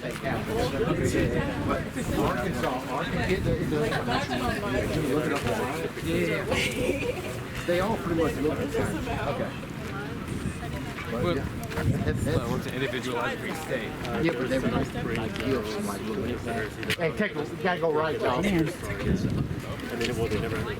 They all pretty much look the same. Okay. Well, It's an individualized free state. yeah, but they would like gifts, like little. Hey, take a, you gotta go right, y'all. And then, well, they never go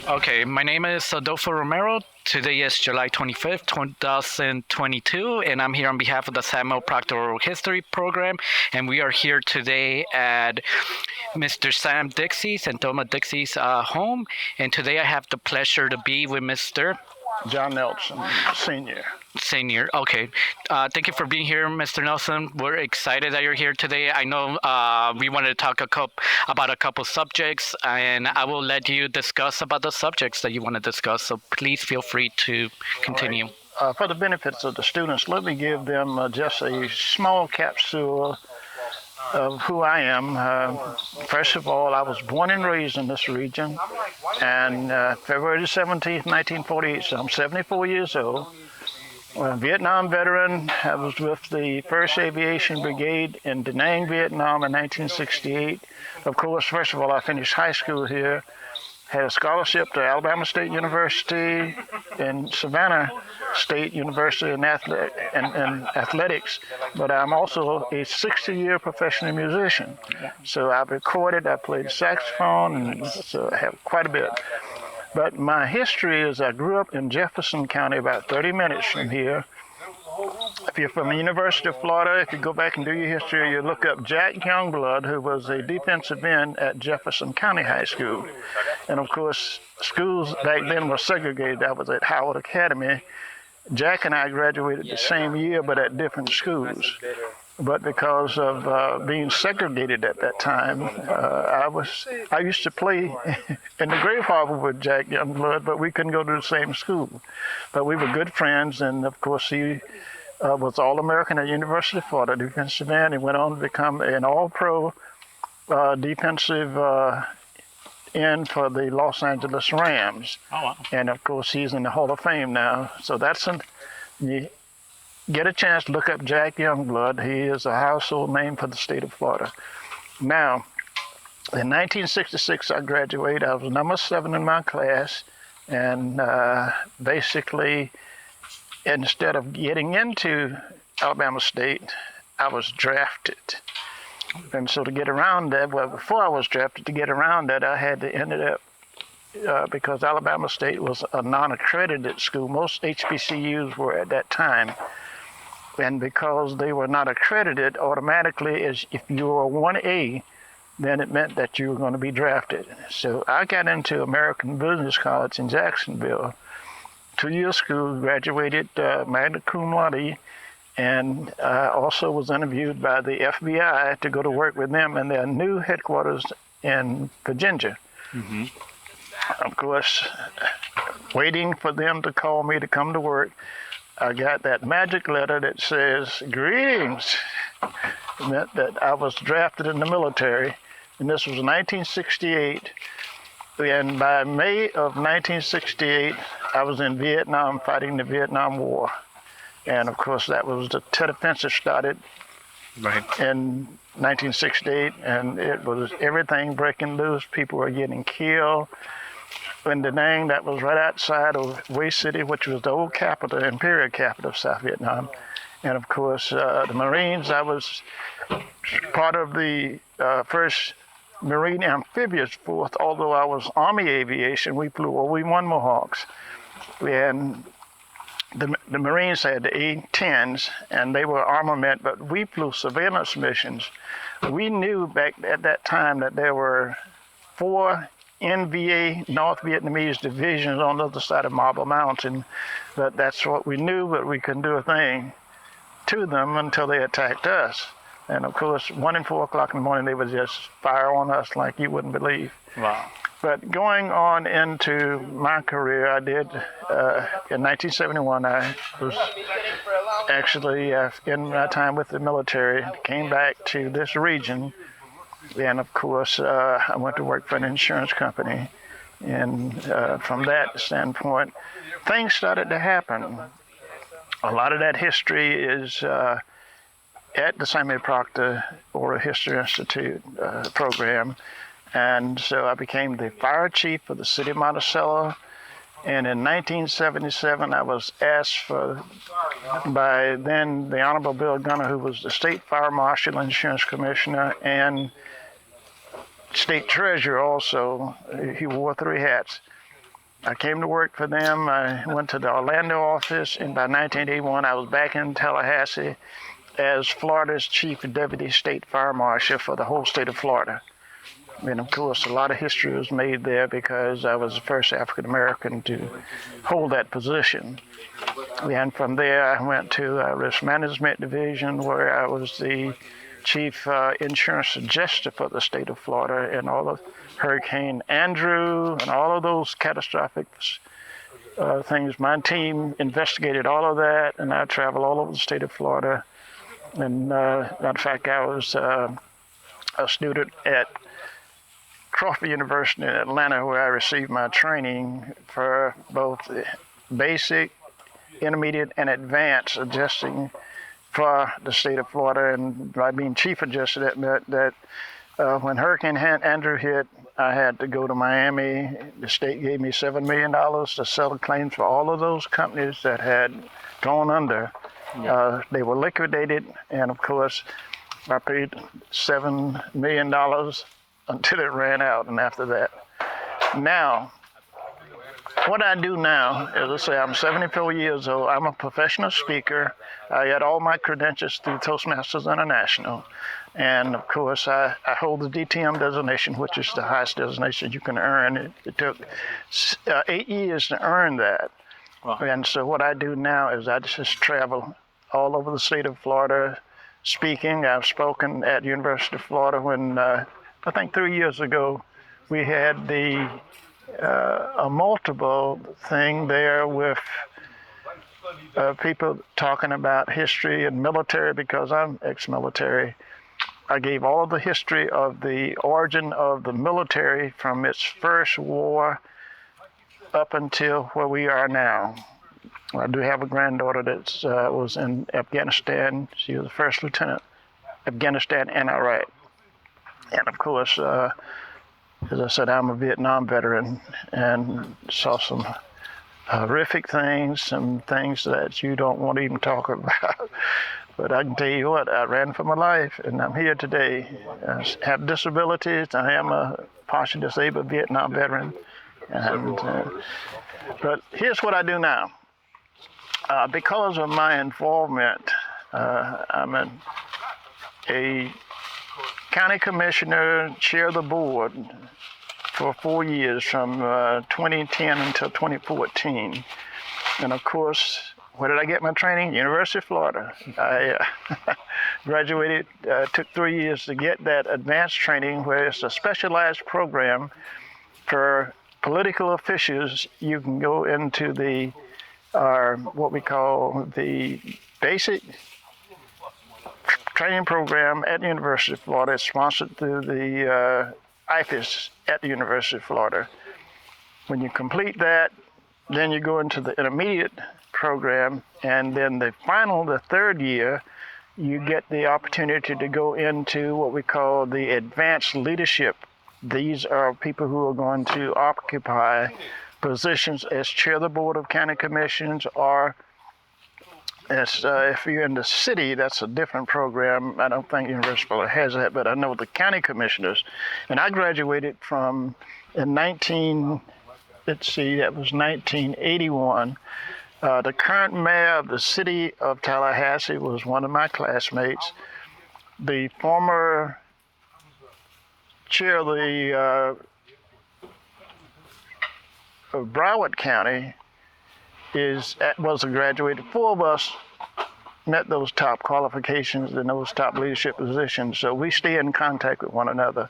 Okay, my name is Adolfo Romero. Today is July 25th, 2022, and I'm here on behalf of the Samuel Proctor Oral History Program, and we are here today at Mr. Sam Dixie's and Thelma Dixie's home, and today I have the pleasure to be with Mr. John Nelson, Sr. Senior. Okay. Thank you for being here, Mr. Nelson. We're excited that you're here today. I know we wanted to talk about a couple subjects, and I will let you discuss about the subjects that you want to discuss. So please feel free to continue. Right. For the benefits of the students, let me give them just a small capsule of who I am. First of all, I was born and raised in this region, and February 17th, 1948, so I'm 74 years old. Well, Vietnam veteran. I was with the 1st Aviation Brigade in Da Nang, Vietnam in 1968. Of course, first of all, I finished high school here, had a scholarship to Alabama State University and Savannah State University in athletics, but I'm also a 60-year professional musician. So I've recorded, I played saxophone, and so I have quite a bit. But my history is I grew up in Jefferson County, about 30 minutes from here. If you're from the University of Florida, if you go back and do your history, you look up Jack Youngblood, who was a defensive end at Jefferson County High School. And of course, schools back then were segregated. I was at Howard Academy. Jack and I graduated the same year, but at different schools. But because of being segregated at that time, I used to play in the Grave Harbor with Jack Youngblood, but we couldn't go to the same school. But we were good friends, and of course he was All-American at University of Florida, defensive end. He went on to become an All-Pro defensive end for the Los Angeles Rams. Oh, wow. And of course he's in the Hall of Fame now. So that's get a chance to look up Jack Youngblood. He is a household name for the state of Florida. Now, in 1966, I graduated. I was number 7 in my class, and basically, instead of getting into Alabama State, I was drafted. And so to get around that, well, before I was drafted, to get around that, I had to end it up because Alabama State was a non-accredited school. Most HBCUs were at that time. And because they were not accredited, automatically, if you were 1A, then it meant that you were going to be drafted. So I got into American Business College in Jacksonville, 2-year school, graduated magna cum laude, and also was interviewed by the FBI to go to work with them in their new headquarters in Virginia. Mm-hmm. Of course, waiting for them to call me to come to work, I got that magic letter that says, "Greetings." It meant that I was drafted in the military, and this was 1968. And by May of 1968, I was in Vietnam fighting the Vietnam War. And of course, that was the Tet Offensive started in 1968, and it was everything breaking loose. People were getting killed. In Da Nang, that was right outside of Hue City, which was the old capital, imperial capital of South Vietnam. And of course, the Marines, I was part of the 1st Marine Amphibious Force, although I was Army Aviation. We flew OE-1 Mohawks. And the Marines had the A-10s, and they were armament, but we flew surveillance missions. We knew back at that time that there were 4 NVA, North Vietnamese divisions on the other side of Marble Mountain. But that's what we knew, but we couldn't do a thing to them until they attacked us. And of course, 1 and 4 o'clock in the morning, they would just fire on us like you wouldn't believe. Wow. But going on into my career, I did, in 1971, I was actually in my time with the military, came back to this region. And of course, I went to work for an insurance company. And from that standpoint, things started to happen. a lot of that history is at the Samuel Proctor Oral History Institute program. And so I became the fire chief for the city of Monticello. And in 1977, I was asked by then the Honorable Bill Gunner, who was the state fire marshal, insurance commissioner, and state treasurer also. He wore 3 hats. I came to work for them. I went to the Orlando office, and by 1981, I was back in Tallahassee as Florida's chief deputy state fire marshal for the whole state of Florida. And of course, a lot of history was made there because I was the first African American to hold that position. And from there, I went to Risk Management Division, where I was the chief insurance adjuster for the state of Florida, and all of Hurricane Andrew and all of those catastrophic things. My team investigated all of that, and I traveled all over the state of Florida. And matter of fact, I was a student at Crawford University in Atlanta, where I received my training for both basic, intermediate, and advanced adjusting for the state of Florida. And by being chief adjuster, that meant that when Hurricane Andrew hit, I had to go to Miami. The state gave me $7 million to settle claims for all of those companies that had gone under. They were liquidated, and of course, I paid $7 million until it ran out, and after that. Now, what I do now, as I say, I'm 74 years old. I'm a professional speaker. I got all my credentials through Toastmasters International. And of course, I hold the DTM designation, which is the highest designation you can earn. It took 8 years to earn that. Wow. And so what I do now is I just travel all over the state of Florida speaking. I've spoken at University of Florida when, I think 3 years ago, we had a multiple thing there with people talking about history and military, because I'm ex-military. I gave all of the history of the origin of the military from its first war up until where we are now. I do have a granddaughter that was in Afghanistan. She was the first lieutenant, Afghanistan and Iraq. And of course, as I said, I'm a Vietnam veteran and saw some horrific things, some things that you don't want to even talk about. But I can tell you what, I ran for my life, and I'm here today. I have disabilities. I am a partially disabled Vietnam veteran. And, but here's what I do now. Because of my involvement, I'm a county commissioner, chair of the board for 4 years, from 2010 until 2014. And of course, where did I get my training? University of Florida. I graduated, took 3 years to get that advanced training, where it's a specialized program for political officials. You can go into the what we call the basic training program at the University of Florida. It's sponsored through the IFIS at the University of Florida. When you complete that, then you go into the intermediate program, and then the third year, you get the opportunity to go into what we call the advanced leadership. These are people who are going to occupy positions as chair of the Board of County Commissions, or as if you're in the city, that's a different program. I don't think University of Florida has that, but I know the county commissioners. And I graduated from in 1981. The current mayor of the city of Tallahassee was one of my classmates. The former chair of the of Broward County was a graduate. 4 of us met those top qualifications and those top leadership positions, so we stay in contact with one another.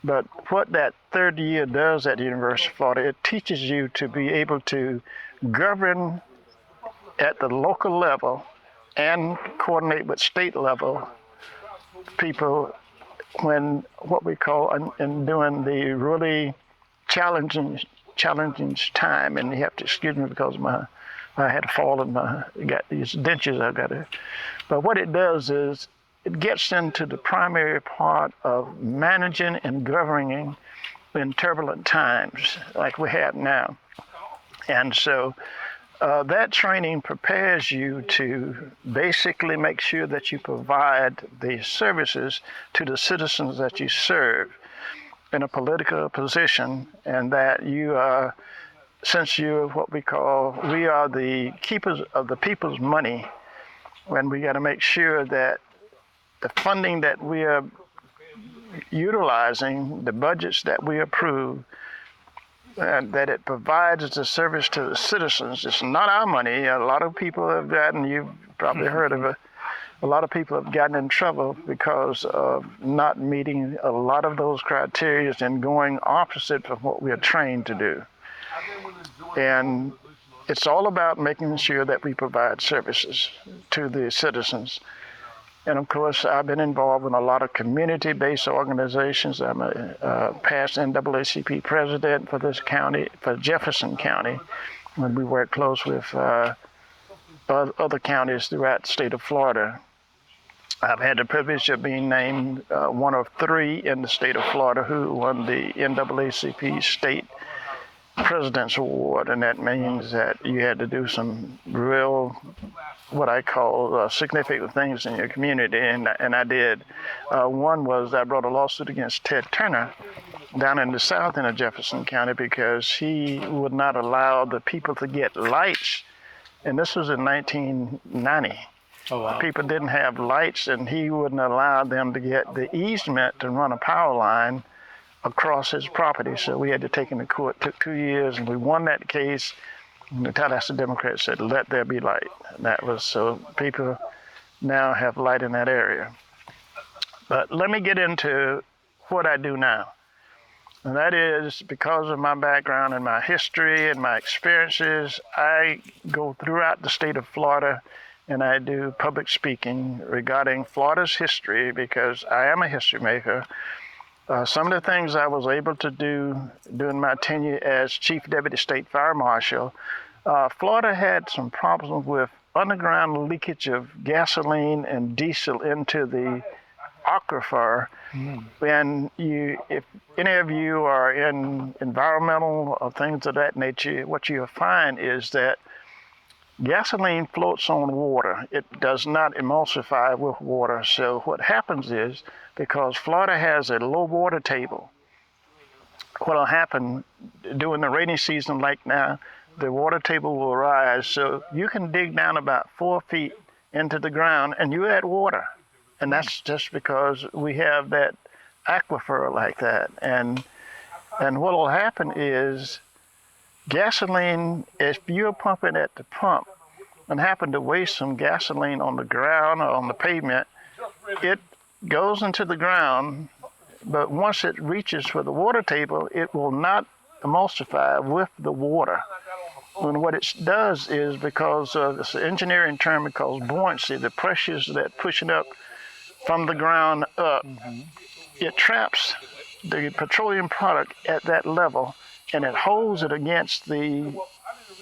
But what that third year does at the University of Florida, it teaches you to be able to govern at the local level and coordinate with state level people when what we call in doing the really challenging time. And you have to excuse me because my I had fallen, got these dentures I've got to. But what it does is it gets into the primary part of managing and governing in turbulent times like we have now. And so that training prepares you to basically make sure that you provide the services to the citizens that you serve in a political position, and that you are, since you're what we are the keepers of the people's money, when we got to make sure that the funding that we are utilizing, the budgets that we approve, and that it provides the service to the citizens. It's not our money. A lot of people have gotten, you've probably heard of it, a lot of people have gotten in trouble because of not meeting a lot of those criteria and going opposite of what we are trained to do. And it's all about making sure that we provide services to the citizens. And of course, I've been involved in a lot of community-based organizations. I'm a past NAAHP president for this county, for Jefferson County, when we work close with other counties throughout the state of Florida. I've had the privilege of being named one of 3 in the state of Florida who won the NAACP State President's Award, and that means that you had to do some real, what I call significant things in your community, and I did. One was I brought a lawsuit against Ted Turner down in the south end of Jefferson County because he would not allow the people to get lights, and this was in 1990. Oh, wow. People didn't have lights, and he wouldn't allow them to get the easement to run a power line across his property. So we had to take him to court. It took 2 years, and we won that case. And the Tallahassee Democrats said, let there be light. And that was so people now have light in that area. But let me get into what I do now. And that is because of my background and my history and my experiences, I go throughout the state of Florida and I do public speaking regarding Florida's history because I am a history maker. Some of the things I was able to do during my tenure as Chief Deputy State Fire Marshal, Florida had some problems with underground leakage of gasoline and diesel into the aquifer. And if any of you are in environmental or things of that nature, what you'll find is that gasoline floats on water. It does not emulsify with water. So what happens is, because Florida has a low water table, what will happen during the rainy season like now, the water table will rise. So you can dig down about 4 feet into the ground and you add water. And that's just because we have that aquifer like that. And what will happen is gasoline, if you're pumping at the pump and happen to waste some gasoline on the ground or on the pavement, it goes into the ground, but once it reaches for the water table, it will not emulsify with the water. And what it does is, because of this engineering term it calls buoyancy, the pressures that pushing up from the ground up, it traps the petroleum product at that level and it holds it against the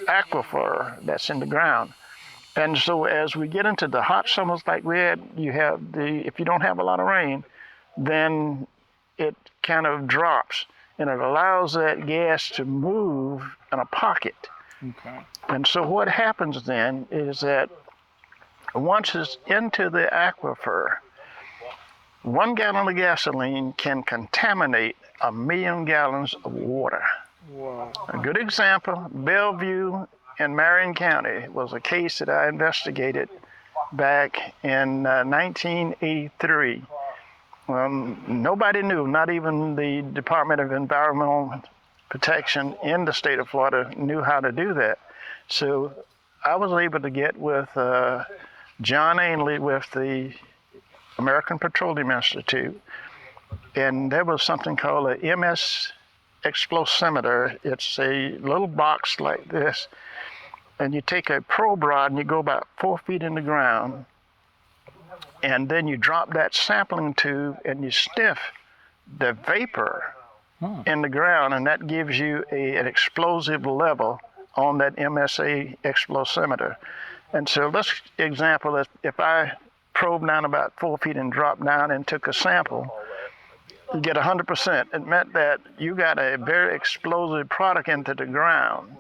aquifer that's in the ground. And so as we get into the hot summers like we had, if you don't have a lot of rain, then it kind of drops and it allows that gas to move in a pocket. Okay. And so what happens then is that once it's into the aquifer, 1 gallon of gasoline can contaminate 1 million gallons of water. Wow. A good example, Bellevue in Marion County was a case that I investigated back in 1983. Nobody knew, not even the Department of Environmental Protection in the state of Florida knew how to do that. So I was able to get with John Ainley with the American Petroleum Institute, and there was something called a MS explosimeter. It's a little box like this, and you take a probe rod and you go about 4 feet in the ground, and then you drop that sampling tube and you sniff the vapor in the ground, and that gives you an explosive level on that MSA explosimeter. And so let's example that if I probe down about 4 feet and drop down and took a sample, you get 100%. It meant that you got a very explosive product into the ground.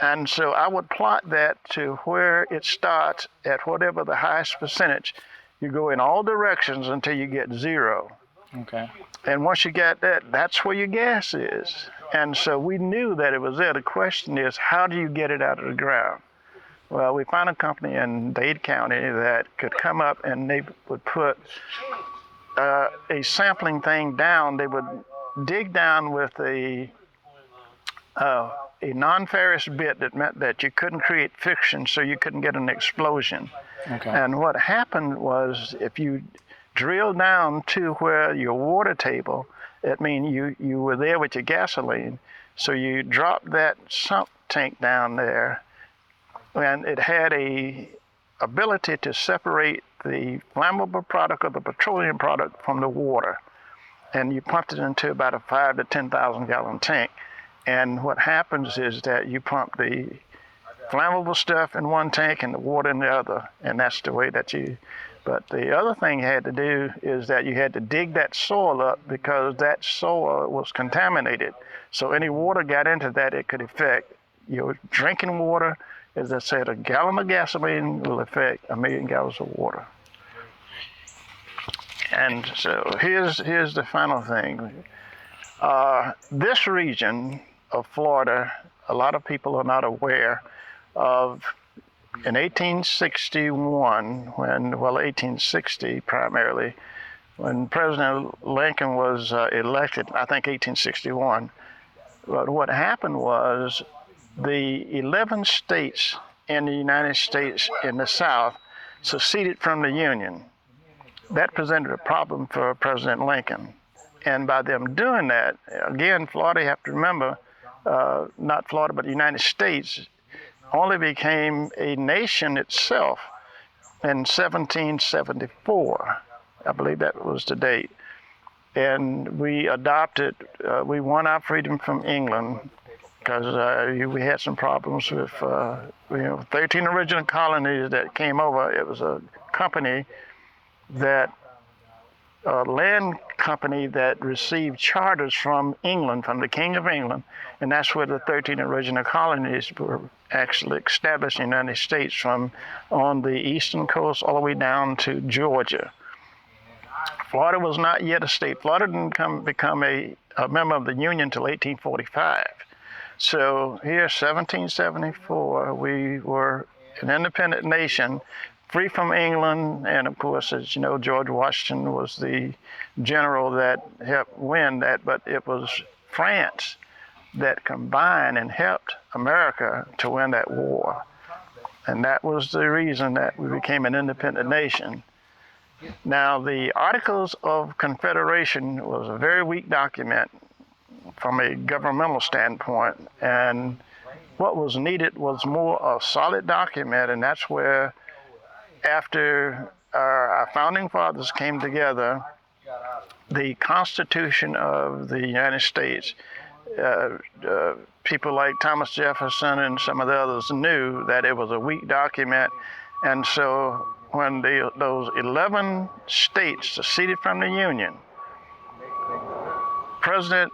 And so I would plot that to where it starts at whatever the highest percentage. You go in all directions until you get 0. Okay. And once you get that, that's where your gas is. And so we knew that it was there. The question is, how do you get it out of the ground? Well, we found a company in Dade County that could come up and they would put a sampling thing down. They would dig down with a non-ferrous bit that meant that you couldn't create friction, so you couldn't get an explosion. Okay. And what happened was, if you drill down to where your water table, it means you were there with your gasoline, so you drop that sump tank down there, and it had a ability to separate the flammable product or the petroleum product from the water. And you pumped it into about a 5,000 to 10,000 gallon tank. And what happens is that you pump the flammable stuff in one tank and the water in the other. And that's the way that you, but the other thing you had to do is that you had to dig that soil up, because that soil was contaminated. So any water got into that, it could affect your drinking water. As I said, a gallon of gasoline will affect 1 million gallons of water. And so here's the final thing. This region of Florida, a lot of people are not aware of, in 1861, 1860 primarily, when President Lincoln was elected, I think 1861, but what happened was the 11 states in the United States in the South seceded from the Union. That presented a problem for President Lincoln. And by them doing that, again, Florida, you have to remember, not Florida, but the United States only became a nation itself in 1774. I believe that was the date. And we adopted, we won our freedom from England, because we had some problems with 13 original colonies that came over. It was a company that, a land company that received charters from England, from the King of England, and that's where the 13 original colonies were actually established in the United States, from on the eastern coast all the way down to Georgia. Florida was not yet a state. Florida didn't become a member of the Union until 1845. So here, 1774, we were an independent nation, free from England, and of course, as you know, George Washington was the general that helped win that, but it was France that combined and helped America to win that war. And that was the reason that we became an independent nation. Now, the Articles of Confederation was a very weak document from a governmental standpoint, and what was needed was more a solid document, and that's where, after our founding fathers came together, the Constitution of the United States, people like Thomas Jefferson and some of the others knew that it was a weak document. And so when those 11 states seceded from the Union, President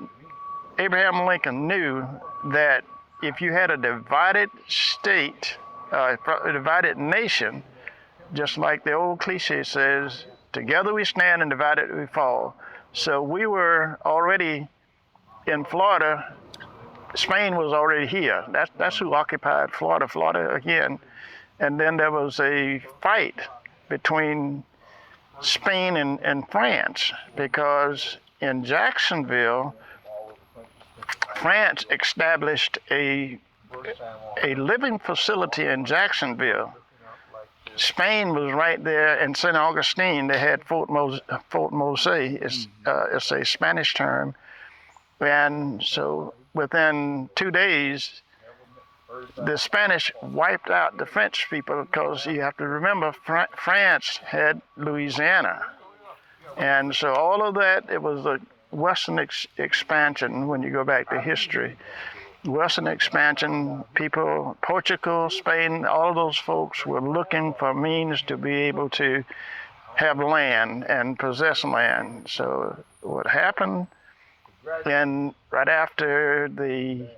Abraham Lincoln knew that if you had a divided state, a divided nation, just like the old cliche says, together we stand and divided we fall. So we were already in Florida. Spain was already here. That's who occupied Florida, Florida again. And then there was a fight between Spain and France, because in Jacksonville, France established a living facility in Jacksonville. Spain was right there in St. Augustine. They had Fort Mose. It's a Spanish term. And so within 2 days, the Spanish wiped out the French people, because you have to remember, France had Louisiana. And so all of that, it was a Western expansion when you go back to history. Western expansion, people, Portugal, Spain, all of those folks were looking for means to be able to have land and possess land. So what happened, and right after the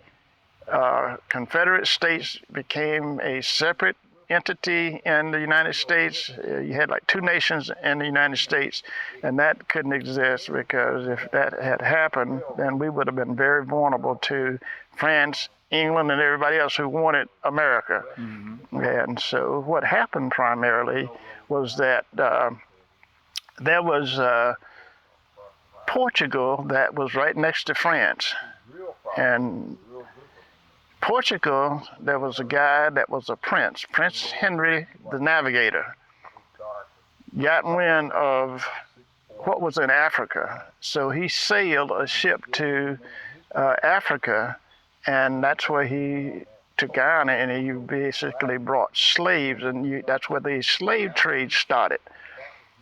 Confederate States became a separate entity in the United States, you had like two nations in the United States, and that couldn't exist, because if that had happened, then we would have been very vulnerable to France, England, and everybody else who wanted America. And so what happened primarily was that there was Portugal that was right next to France. And Portugal, there was a guy that was a prince, Prince Henry the Navigator, got wind of what was in Africa. So he sailed a ship to Africa, and that's where he to Ghana, and he basically brought slaves, and that's where the slave trade started.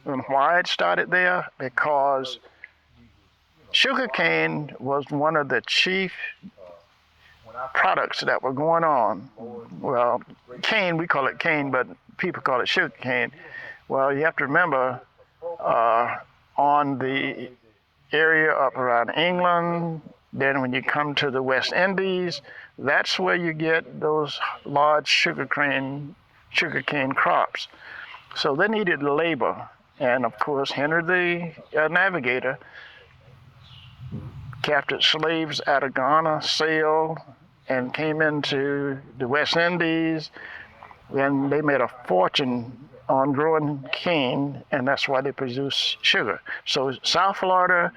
And why it started there? Because sugarcane was one of the chief products that were going on. Well, cane, we call it cane, but people call it sugar cane. Well, you have to remember, on the area up around England, then when you come to the West Indies, that's where you get those large sugarcane crops. So they needed labor. And of course, Henry the Navigator captured slaves out of Ghana, sailed, and came into the West Indies, and they made a fortune on growing cane, and that's why they produce sugar. So South Florida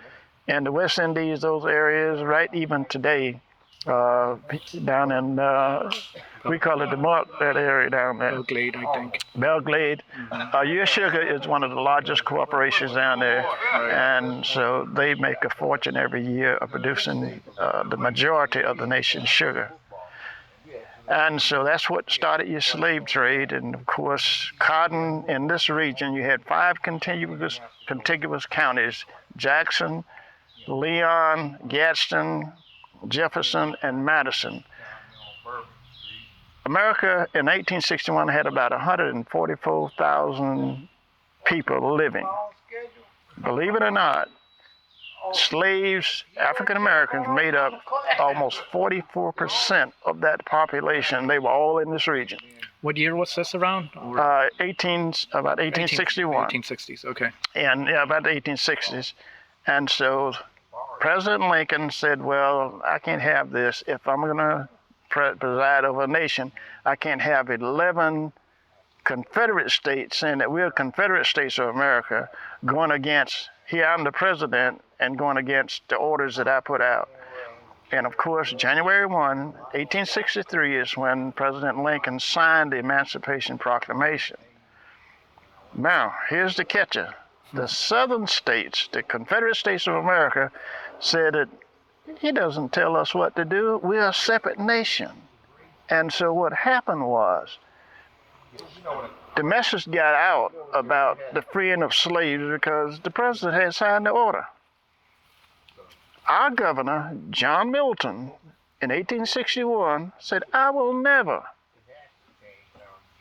and the West Indies, those areas, right even today, down in, we call it the Muck, that area down there. Belgrade, I think. Belgrade. US Sugar is one of the largest corporations down there, and so they make a fortune every year of producing the majority of the nation's sugar. And so that's what started your slave trade. And of course, cotton in this region, you had 5 contiguous counties: Jackson, Leon, Gadsden, Jefferson, and Madison. America in 1861 had about 144,000 people living. Believe it or not, slaves, African Americans, made up almost 44% of that population. They were all in this region. What year was this around? About 1861. 1860s, okay. And yeah, about the 1860s. And so President Lincoln said, well, I can't have this. If I'm going to preside over a nation, I can't have 11 Confederate states saying that we're Confederate States of America going against, here I'm the president, and going against the orders that I put out. And of course, January 1, 1863 is when President Lincoln signed the Emancipation Proclamation. Now, here's the catcher. The southern states, the Confederate States of America, said that he doesn't tell us what to do. We're a separate nation. And so what happened was, the message got out about the freeing of slaves because the president had signed the order. Our governor, John Milton, in 1861 said, I will never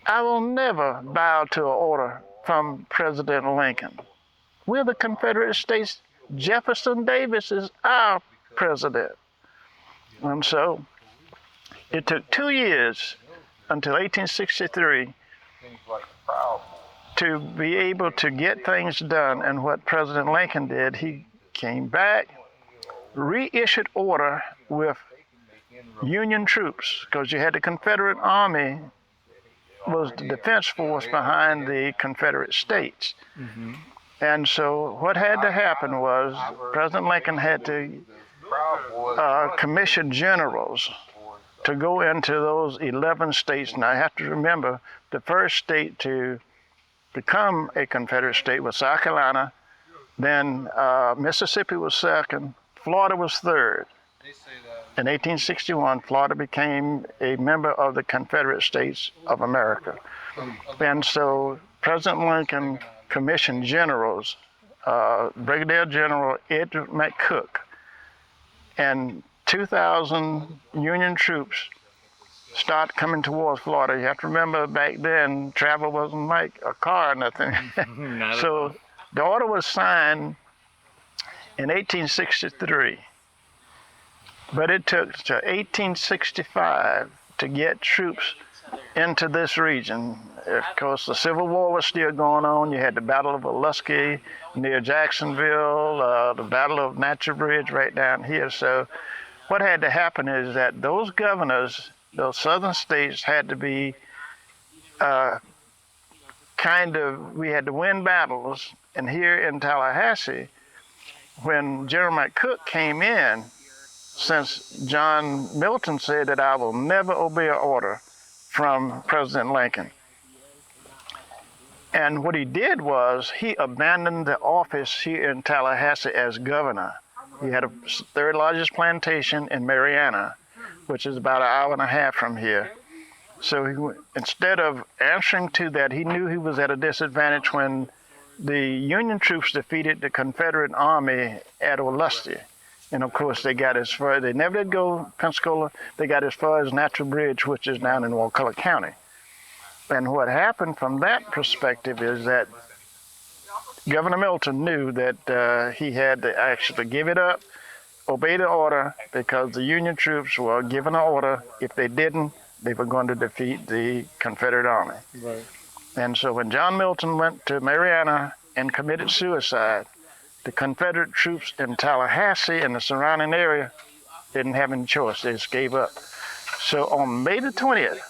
bow to an order from President Lincoln. We're the Confederate States. Jefferson Davis is our president. And so it took 2 years until 1863 to be able to get things done. And what President Lincoln did, he came back, reissued order with Union troops, because you had the Confederate Army was the defense force behind the Confederate States. Mm-hmm. And so what had to happen was President Lincoln had to commission generals to go into those 11 states. Now, I have to remember, the first state to become a Confederate state was South Carolina, then Mississippi was second, Florida was third. In 1861, Florida became a member of the Confederate States of America. And so President Lincoln commissioned generals, Brigadier General Ed McCook, and 2,000 Union troops start coming towards Florida. You have to remember back then, travel wasn't like a car or nothing. So the order was signed in 1863, but it took to 1865 to get troops into this region. Of course, the Civil War was still going on. You had the Battle of Olustee near Jacksonville, the Battle of Natural Bridge right down here. So what had to happen is that those governors, those southern states, had to be we had to win battles. And here in Tallahassee, when General McCook came in, since John Milton said that I will never obey an order from President Lincoln. And what he did was he abandoned the office here in Tallahassee as governor. He had a third largest plantation in Mariana, which is about an hour and a half from here. So instead of answering to that, he knew he was at a disadvantage when the Union troops defeated the Confederate Army at Olustee. And of course, they got as far, they never did go Pensacola, they got as far as Natural Bridge, which is down in Wakulla County. And what happened from that perspective is that Governor Milton knew that he had to actually give it up, obey the order, because the Union troops were given an order. If they didn't, they were going to defeat the Confederate Army. Right. And so when John Milton went to Mariana and committed suicide, the Confederate troops in Tallahassee and the surrounding area didn't have any choice. They just gave up. So on May the 20th,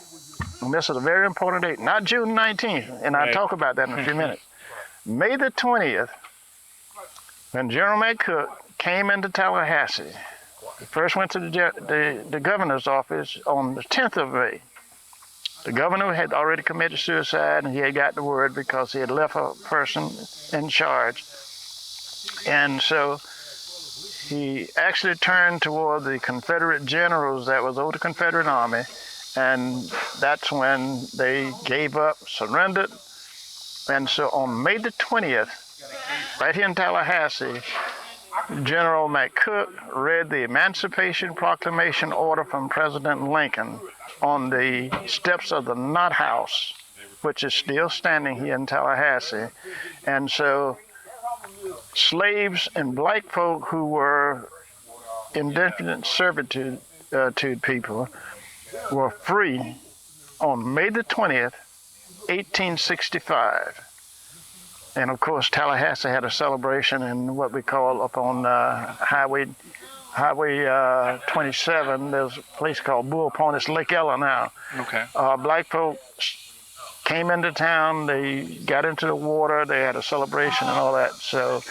and this is a very important date, not June 19th, and I'll talk about that in a few minutes. May the 20th, when General McCook came into Tallahassee, he first went to the governor's office on the 10th of May. The governor had already committed suicide, and he had got the word because he had left a person in charge. And so he actually turned toward the Confederate generals that was over the Confederate Army, and that's when they gave up, surrendered. And so on May the 20th, right here in Tallahassee, General McCook read the Emancipation Proclamation order from President Lincoln on the steps of the Knott House, which is still standing here in Tallahassee. And so slaves and black folk who were indentured servitude people were free on May the 20th, 1865. And of course, Tallahassee had a celebration in what we call up on Highway 27. There's a place called Bull Point. It's Lake Ella now. Okay. Black folks came into town. They got into the water. They had a celebration and all that. So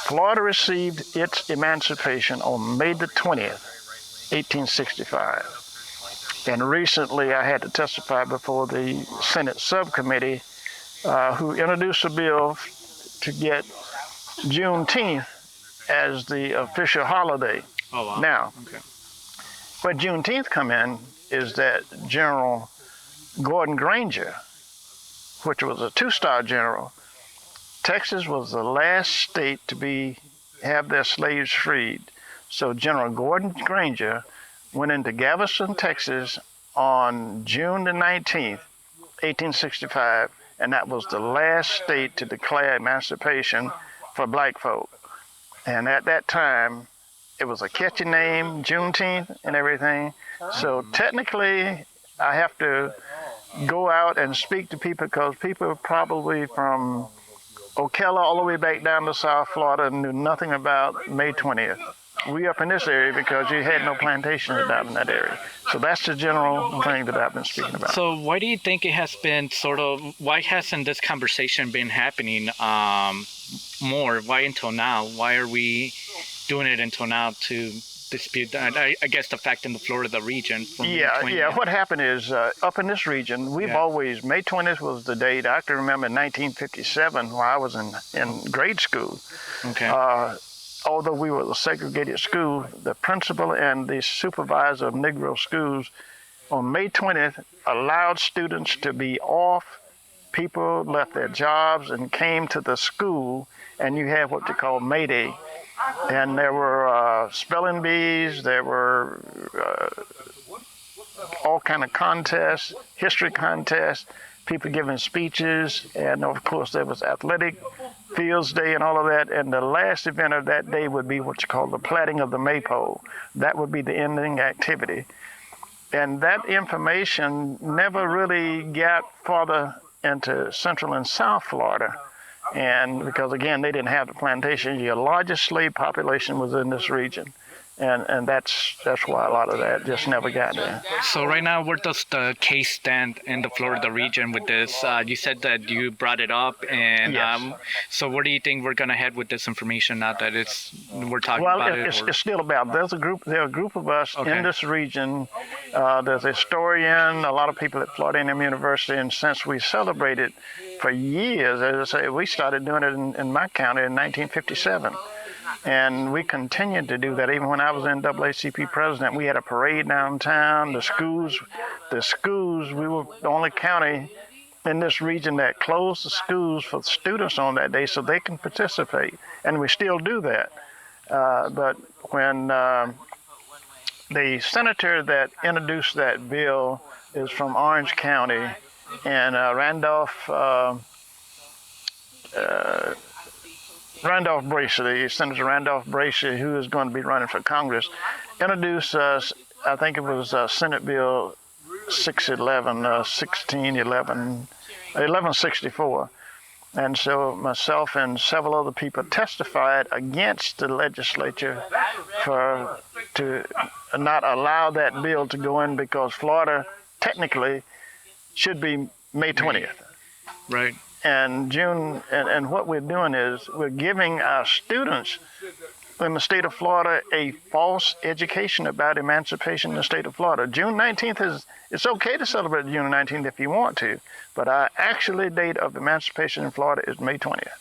Florida received its emancipation on May the 20th, 1865. And recently, I had to testify before the Senate subcommittee who introduced a bill to get Juneteenth as the official holiday. Oh, wow. Now, Okay. where Juneteenth come in is that General Gordon Granger, which was a two-star general, Texas was the last state to have their slaves freed. So General Gordon Granger went into Galveston, Texas on June the 19th, 1865, and that was the last state to declare emancipation for black folk. And at that time, it was a catchy name, Juneteenth and everything. So technically, I have to go out and speak to people because people probably from Ocala all the way back down to South Florida knew nothing about May 20th. We up in this area because you had no plantations down in that area. So that's the general thing that I've been speaking about. So why do you think it has been why hasn't this conversation been happening more? Why until now? Why are we doing it until now to dispute that? I guess the fact in the Florida region. Yeah. What happened is up in this region, we've always, May 20th was the date. I can remember in 1957 while I was in grade school. Okay. Although we were a segregated school, the principal and the supervisor of Negro schools on May 20th allowed students to be off people left their jobs and came to the school, and you had what you call May Day. And there were spelling bees, there were all kind of contests, history contests, people giving speeches, and of course there was athletic fields day and all of that. And the last event of that day would be what you call the platting of the maypole. That would be the ending activity. And that information never really got farther into Central and South Florida. And because, again, they didn't have the plantation, your largest slave population was in this region. And that's why a lot of that just never got there. So right now, where does the case stand in the Florida region with this? You said that you brought it up, and Yes. So where do you think we're going to head with this information now that we're talking about it? It's still about, there are a group of us Okay. in this region. There's a historian, a lot of people at Florida A&M University, and since we celebrated for years, as I say, we started doing it in my county in 1957. And we continued to do that. Even when I was NAAHP president, we had a parade downtown. The schools, we were the only county in this region that closed the schools for students on that day so they can participate. And we still do that. But when the senator that introduced that bill is from Orange County, and Randolph Bracey, Senator Randolph Bracey, who is going to be running for Congress, introduced us, I think it was Senate Bill 1164. And so myself and several other people testified against the legislature to not allow that bill to go in because Florida technically should be May 20th. Right. And June, and what we're doing is we're giving our students in the state of Florida a false education about emancipation in the state of Florida. June 19th it's okay to celebrate June 19th if you want to, but our actual date of emancipation in Florida is May 20th.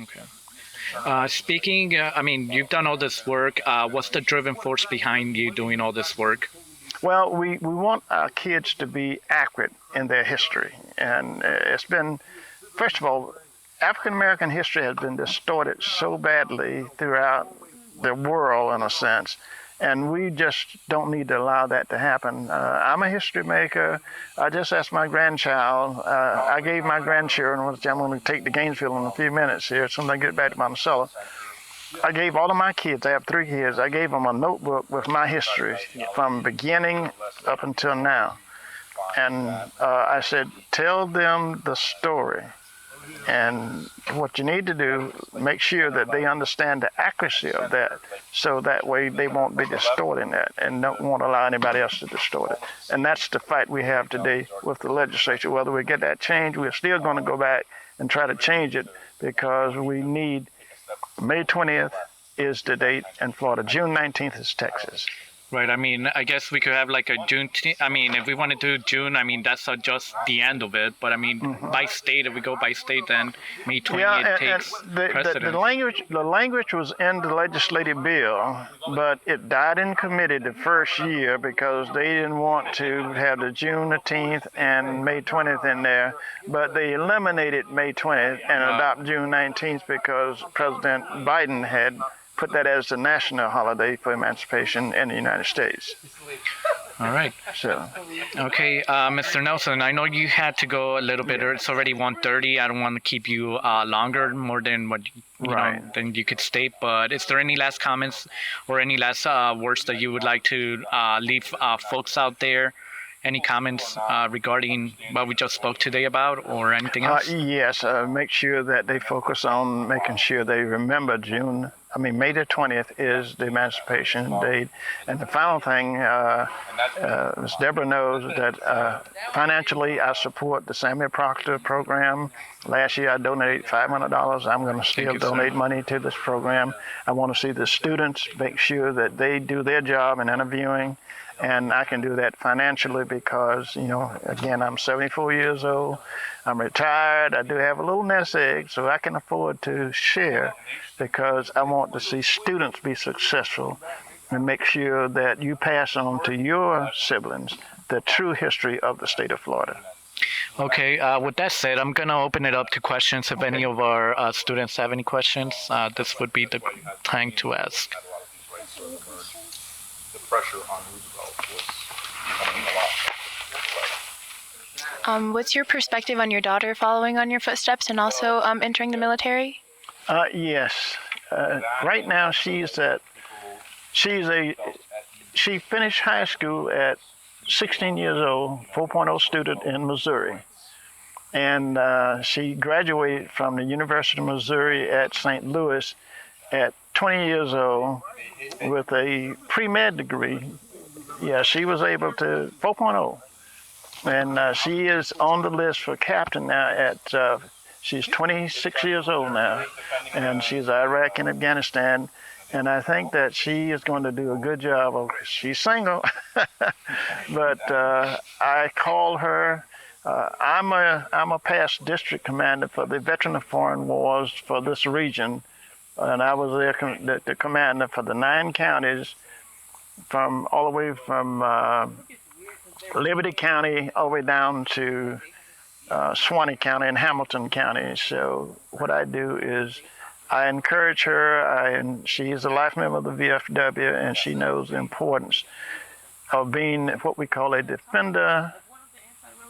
Okay. You've done all this work. What's the driving force behind you doing all this work? Well, we want our kids to be accurate in their history. And it's been, first of all, African American history has been distorted so badly throughout the world, in a sense, and we just don't need to allow that to happen. I'm a history maker. I just asked my grandchild, I gave my grandchildren, which I'm going to take to Gainesville in a few minutes here, as soon as I get back to Monticello. I gave all of my kids, I have 3 kids, I gave them a notebook with my history from beginning up until now. And I said, tell them the story. And what you need to do, make sure that they understand the accuracy of that, so that way they won't be distorting that and won't allow anybody else to distort it. And that's the fight we have today with the legislature. Whether we get that change, we're still going to go back and try to change it, because we need May 20th is the date in Florida. June 19th is Texas. Right. I guess we could have like a June. If we want to do June, that's just the end of it. But by state, if we go by state, then May 20th takes precedence. The language was in the legislative bill, but it died in committee the first year because they didn't want to have the June 18th and May 20th in there. But they eliminated May 20th and adopted June 19th because President Biden had put that as the national holiday for emancipation in the United States. All right. So, okay, Mr. Nelson, I know you had to go a little bit. It's already 1:30. I don't want to keep you longer, more than what than you could state. But is there any last comments or any last words that you would like to leave folks out there? Any comments regarding what we just spoke today about, or anything else? Yes, make sure that they focus on making sure they remember May the 20th is the emancipation date. And the final thing, Ms. Deborah knows that financially I support the Samuel Proctor program. Last year I donated $500. I'm going to still donate money to this program. I want to see the students make sure that they do their job in interviewing. And I can do that financially because, again, I'm 74 years old. I'm retired. I do have a little nest egg, so I can afford to share because I want to see students be successful and make sure that you pass on to your siblings the true history of the state of Florida. Okay, with that said, I'm going to open it up to questions. If any of our students have any questions, this would be the time to ask. The pressure on Roosevelt was becoming a lot. What's your perspective on your daughter following on your footsteps and also entering the military? Yes. Right now, she finished high school at 16 years old, 4.0 student in Missouri. And she graduated from the University of Missouri at St. Louis at 20 years old with a pre-med degree. Yeah, she was able to 4.0. And she is on the list for captain now she's 26 years old now, and she's Iraq and Afghanistan. And I think that she is going to do a good job. She's single, but I call her. I'm a past district commander for the Veteran of Foreign Wars for this region, and I was the commander for the 9 counties, from all the way from Liberty County all the way down to Suwannee County and Hamilton County. So what I do is I encourage her, and she's a life member of the VFW, and she knows the importance of being what we call a defender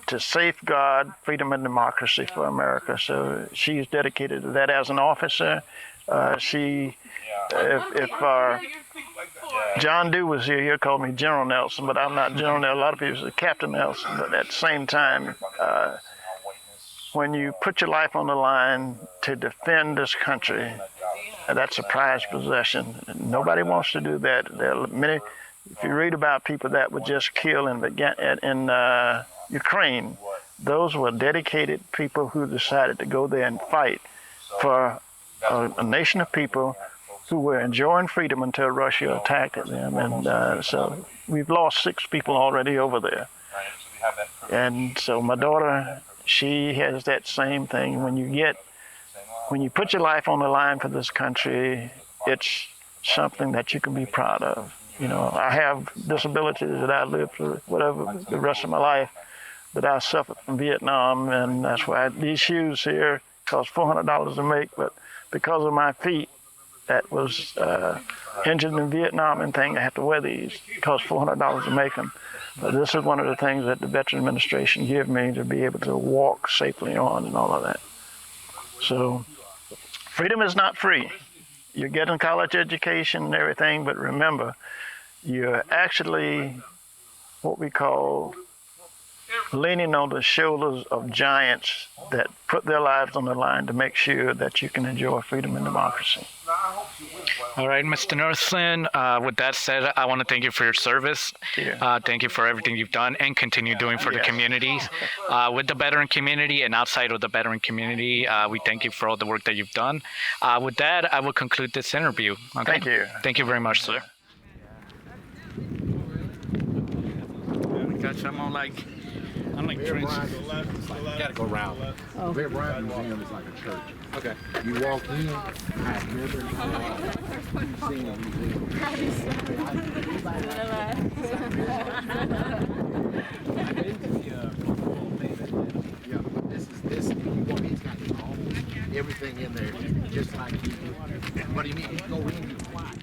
to safeguard freedom and democracy for America. So she's dedicated to that as an officer. If John Dew was here, he'd call me General Nelson, but I'm not General Nelson. A lot of people say Captain Nelson, but at the same time, when you put your life on the line to defend this country, that's a prized possession. Nobody wants to do that. There are many. If you read about people that were just killed in Ukraine, those were dedicated people who decided to go there and fight for a nation of people who were enjoying freedom until Russia attacked them. And so we've lost 6 people already over there. And so my daughter, she has that same thing. When you put your life on the line for this country, it's something that you can be proud of. You know, I have disabilities that I live through the rest of my life that I suffered from Vietnam, and that's why these shoes here cost $400 to make, but because of my feet that was injured in Vietnam and thing, I have to wear these. It costs $400 to make them. But this is one of the things that the Veteran Administration give me to be able to walk safely on and all of that. So freedom is not free. You're getting college education and everything, but remember, you're actually what we call leaning on the shoulders of giants that put their lives on the line to make sure that you can enjoy freedom and democracy. All right, Mr. Nelson, with that said, I want to thank you for your service. Thank you for everything you've done and continue doing for the communities. With the veteran community and outside of the veteran community, we thank you for all the work that you've done. With that, I will conclude this interview. Okay? Thank you. Thank you very much, sir. Gosh, I'm like trenches. You gotta go around. Bear Bryant Museum is like a church. Okay. You walk in, I've never seen a museum. I've been to the whole thing. Yeah, but this, you go in, it's got everything in there, just like you do. What do you mean? You go in, you fly.